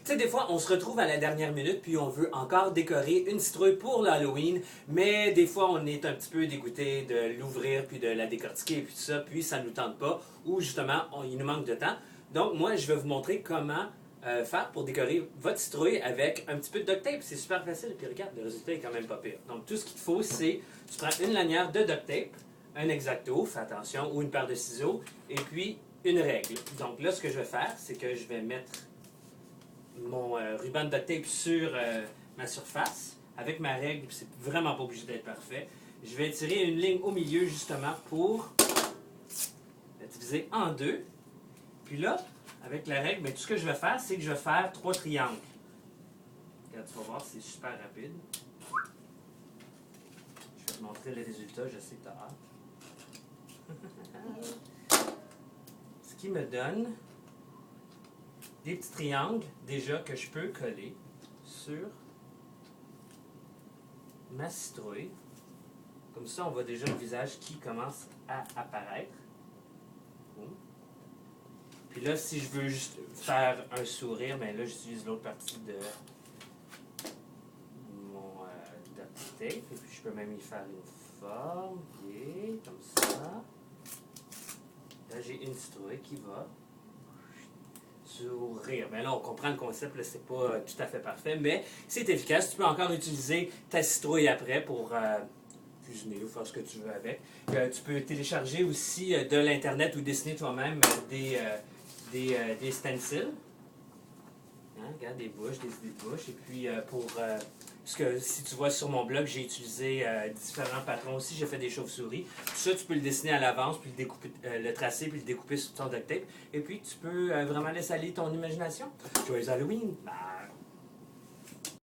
sais, des fois, on se retrouve à la dernière minute, puis on veut encore décorer une citrouille pour l'Halloween, mais des fois, on est un petit peu dégoûté de l'ouvrir, puis de la décortiquer, et puis tout ça, puis ça nous tente pas, ou justement, il nous manque de temps. Donc, moi, je vais vous montrer comment faire pour décorer votre citrouille avec un petit peu de duct tape. C'est super facile, puis regarde, le résultat est quand même pas pire. Donc, tout ce qu'il te faut, c'est, tu prends une lanière de duct tape, un X-Acto, fais attention, ou une paire de ciseaux, et puis une règle. Donc là, ce que je vais faire, c'est que je vais mettre mon ruban de duct tape sur ma surface. Avec ma règle, c'est vraiment pas obligé d'être parfait. Je vais tirer une ligne au milieu, justement, pour la diviser en deux. Puis là, avec la règle, bien, tout ce que je vais faire, c'est que je vais faire 3 triangles. Regarde, tu vas voir, c'est super rapide. Je vais te montrer le résultat, je sais que tu as hâte. Ce qui me donne des petits triangles déjà que je peux coller sur ma citrouille. Comme ça, on voit déjà le visage qui commence à apparaître. Boum. Puis là, si je veux juste faire un sourire, bien là, j'utilise l'autre partie de mon duct tape. Et puis, je peux même y faire une forme. Okay, comme ça. Là, j'ai une citrouille qui va sourire. Mais là, on comprend le concept, là, c'est pas tout à fait parfait, mais c'est efficace. Tu peux encore utiliser ta citrouille après pour cuisiner ou faire ce que tu veux avec. Tu peux télécharger aussi de l'Internet ou dessiner toi-même des stencils. Hein, regarde, des bouches, des idées de bouches. Et puis, parce que si tu vois sur mon blog, j'ai utilisé différents patrons aussi. J'ai fait des chauves-souris. Tout ça, tu peux le dessiner à l'avance, puis le, découper, le tracer, puis le découper sur ton duct tape. Et puis, tu peux vraiment laisser aller ton imagination. Joyeux Halloween! Bye.